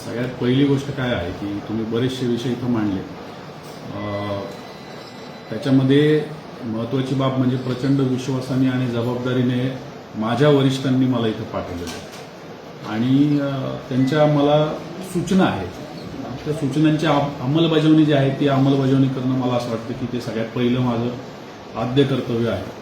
सगळ्यात पहिली गोष्ट काय आहे की तुम्ही बरेचसे विषय इथं मांडले. त्याच्यामध्ये महत्त्वाची बाब म्हणजे प्रचंड विश्वासाने आणि जबाबदारीने माझ्या वरिष्ठांनी मला इथं पाठवलेलं आहे आणि त्यांच्या मला सूचना आहेत. त्या सूचनांची अंमलबजावणी जी आहे ती अंमलबजावणी करणं मला असं वाटतं की ते सगळ्यात पहिलं माझं आद्य कर्तव्य आहे.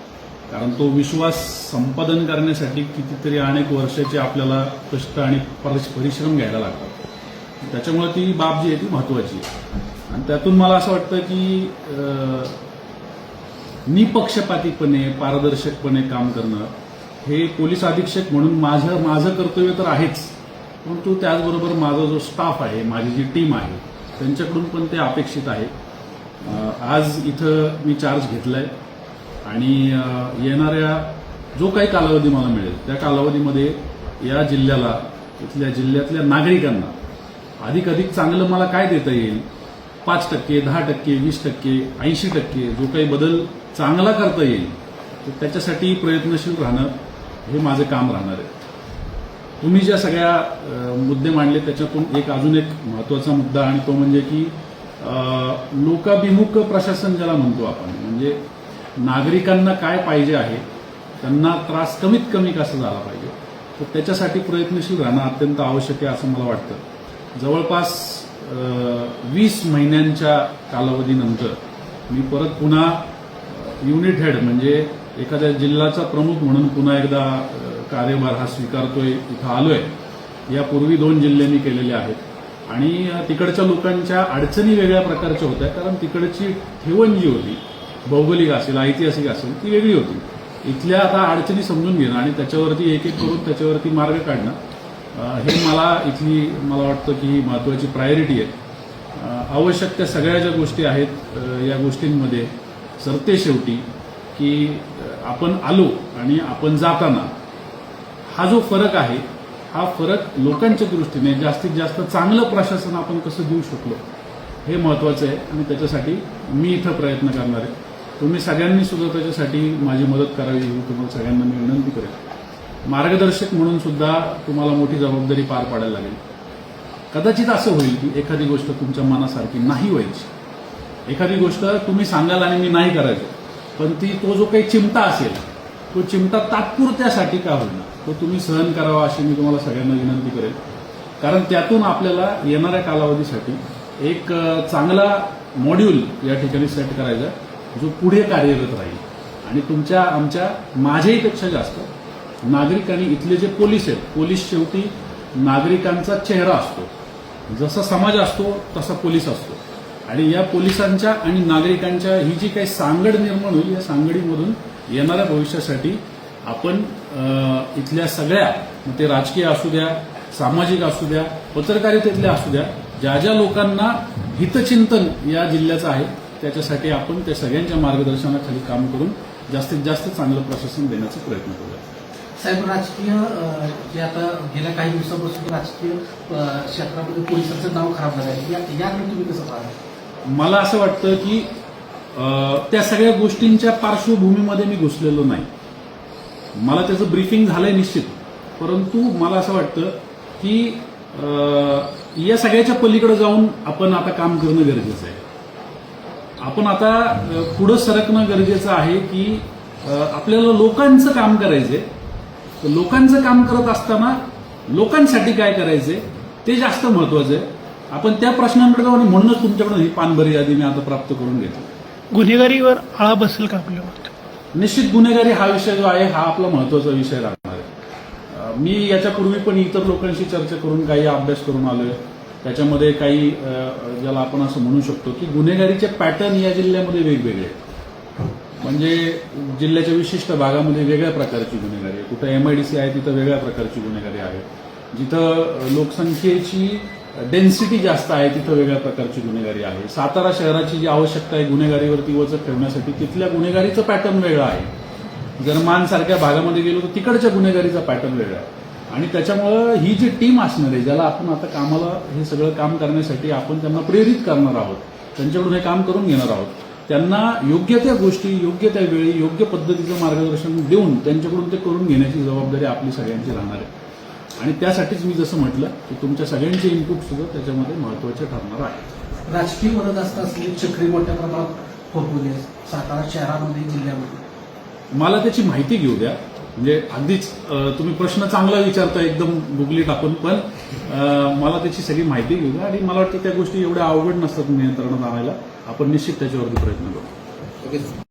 कारण तो विश्वास संपादन करण्यासाठी कितीतरी अनेक वर्षाचे आपल्याला कष्ट आणि परिश्रम घ्यायला लागतात. त्याच्यामुळे ती बाब जी आहे ती महत्त्वाची आहे आणि त्यातून मला असं वाटतं की निपक्षपातीपणे पारदर्शकपणे काम करणं हे पोलीस अधीक्षक म्हणून माझं कर्तव्य तर आहेच, परंतु त्याचबरोबर माझा जो स्टाफ आहे, माझी जी टीम आहे त्यांच्याकडून पण ते अपेक्षित आहे. आज इथं मी चार्ज घेतलाय आणि येणाऱ्या जो काही कालावधी मला मिळेल त्या कालावधीमध्ये या जिल्ह्याला, इथल्या जिल्ह्यातल्या नागरिकांना अधिक चांगलं मला काय देता येईल, 5%, 10%, 20%, 80% जो काही बदल चांगला करता येईल तर त्याच्यासाठी प्रयत्नशील राहणं हे माझं काम राहणार आहे. तुम्ही ज्या सगळ्या मुद्दे मांडले त्याच्यातून अजून एक महत्त्वाचा मुद्दा आणि तो म्हणजे की लोकाभिमुख प्रशासन ज्याला म्हणतो आपण, म्हणजे नागरिकांना काय पाहिजे आहे, त्यांना त्रास कमीत कमी कसा झाला पाहिजे तर त्याच्यासाठी प्रयत्नशील राहणं अत्यंत आवश्यक आहे असं मला वाटतं. जवळपास 20 महिन्यांच्या कालावधीनंतर मी परत पुन्हा युनिट हेड म्हणजे एखाद्या जिल्ह्याचा प्रमुख म्हणून पुन्हा एकदा कार्यभार हा स्वीकारतोय, इथं आलोय. यापूर्वी 2 जिल्हे मी केलेले आहेत आणि तिकडच्या लोकांच्या अडचणी वेगळ्या प्रकारच्या होत्या, कारण तिकडची ठेवण जी होती, भौगोलिक असेल ऐतिहासिक असेल, ती वेगळी होती. इथल्या आता अडचणी समजून घेणं आणि त्याच्यावरती एक करून त्याच्यावरती मार्ग काढणं हे मला वाटतं की ही महत्त्वाची प्रायोरिटी आहे. आवश्यक त्या सगळ्या ज्या गोष्टी आहेत या गोष्टींमध्ये सरते शेवटी की आपण आलो आणि आपण जाताना हा जो फरक आहे हा फरक लोकांच्या दृष्टीने जास्तीत जास्त चांगलं प्रशासन आपण कसं देऊ शकलो हे महत्त्वाचं आहे आणि त्याच्यासाठी मी इथं प्रयत्न करणार आहे. तुम्ही सगळ्यांनी सुद्धा त्याच्यासाठी माझी मदत करावी ही तुम्हाला सगळ्यांना मी विनंती करेन. मार्गदर्शक म्हणून सुद्धा तुम्हाला मोठी जबाबदारी पार पाडायला लागेल. कदाचित असं होईल की एखादी गोष्ट तुमच्या मनासारखी नाही व्हायची, एखादी गोष्ट तुम्ही सांगाल आणि मी नाही करायचं, पण तो जो काही चिमटा असेल तो चिमटा तात्पुरत्यासाठी का होईना तो तुम्ही सहन करावा अशी मी तुम्हाला सगळ्यांना विनंती करेन. कारण त्यातून आपल्याला येणाऱ्या कालावधीसाठी एक चांगला मॉड्यूल या ठिकाणी सेट करायचा जो पुढे कार्यरत राहील आणि माझ्याहीपेक्षा जास्त नागरिकांनी, इथले जे पोलीस आहेत, पोलीस शेवटी नागरिकांचा चेहरा असतो. जसा समाज असतो तसा पोलीस असतो आणि या पोलिसांच्या आणि नागरिकांच्या ही जी काही सांगड निर्माण होईल या सांगडीमधून येणाऱ्या भविष्यासाठी आपण इथल्या सगळ्या, ते राजकीय असू द्या, सामाजिक असू द्या, पत्रकारितेतल्या असू द्या, ज्या ज्या लोकांना हितचिंतन या जिल्ह्याचं आहे त्याच्यासाठी आपण त्या सगळ्यांच्या मार्गदर्शनाखाली काम करून जास्तीत जास्त चांगलं प्रशासन देण्याचा प्रयत्न करूया. साहेब, राजकीय जे आता गेल्या काही दिवसापासून राजकीय क्षेत्रामध्ये पोलिसांचं नाव खराब झालं आहे, याकडे तुम्ही कसं पाहता? मला असं वाटतं की त्या सगळ्या गोष्टींच्या पार्श्वभूमीमध्ये मी घुसलेलो नाही. मला त्याचं ब्रीफिंग झालंय निश्चित, परंतु मला असं वाटतं की या सगळ्याच्या पलीकडे जाऊन आपण आता काम करणं गरजेचं आहे. आपण आता पुढं सरकणं गरजेचं आहे की आपल्याला लोकांचं काम करायचंय. तर लोकांचं काम करत असताना लोकांसाठी काय करायचंय ते जास्त महत्वाचं आहे. आपण त्या प्रश्नांकडे जाऊ आणि म्हणूनच तुमच्याकडून ही पानभरी यादी मी आता प्राप्त करून घेतली. गुन्हेगारीवर आळा बसेल का आपल्या मत? निश्चित गुन्हेगारी हा विषय जो आहे हा आपला महत्वाचा विषय राहणार आहे. मी याच्यापूर्वी पण इतर लोकांशी चर्चा करून काही अभ्यास करून आलोय. त्याच्यामध्ये काही ज्याला आपण असं म्हणू शकतो की गुन्हेगारीचे पॅटर्न या जिल्ह्यामध्ये वेगवेगळे आहेत. म्हणजे जिल्ह्याच्या विशिष्ट भागामध्ये वेगळ्या प्रकारची गुन्हेगारी आहे. कुठं MIDC आहे तिथं वेगळ्या प्रकारची गुन्हेगारी आहे. जिथं लोकसंख्येची डेन्सिटी जास्त आहे तिथं वेगळ्या प्रकारची गुन्हेगारी आहे. सातारा शहराची जी आवश्यकता आहे गुन्हेगारीवरती वचक ठेवण्यासाठी तिथल्या गुन्हेगारीचं पॅटर्न वेगळं आहे. जर मानसारख्या भागामध्ये गेलो तर तिकडच्या गुन्हेगारीचा पॅटर्न वेगळा आहे आणि त्याच्यामुळं ही जी टीम असणार आहे ज्याला आपण आता कामाला हे सगळं काम करण्यासाठी आपण त्यांना प्रेरित करणार आहोत, त्यांच्याकडून हे काम करून घेणार आहोत, त्यांना योग्य त्या गोष्टी योग्य त्या वेळी योग्य पद्धतीचं मार्गदर्शन देऊन त्यांच्याकडून ते करून घेण्याची जबाबदारी आपली सगळ्यांची राहणार आहे. आणि त्यासाठीच मी जसं म्हटलं की तुमच्या सगळ्यांचे इनपुट सुद्धा त्याच्यामध्ये महत्वाचे ठरणार आहे. राजकीय वरदहस्त असलेली चक्री मोठ्या प्रमाणात होते सातारा शहरामध्ये जिल्ह्यामध्ये. मला त्याची माहिती घेऊ द्या. म्हणजे अगदीच तुम्ही प्रश्न चांगला विचारता एकदम गुगली टाकून, पण मला त्याची सगळी माहिती घेऊ द्या आणि मला वाटतं त्या गोष्टी एवढ्या अवघड नसतात नियंत्रणात आणायला. आपण निश्चित त्याच्यावरती प्रयत्न करू. ओके.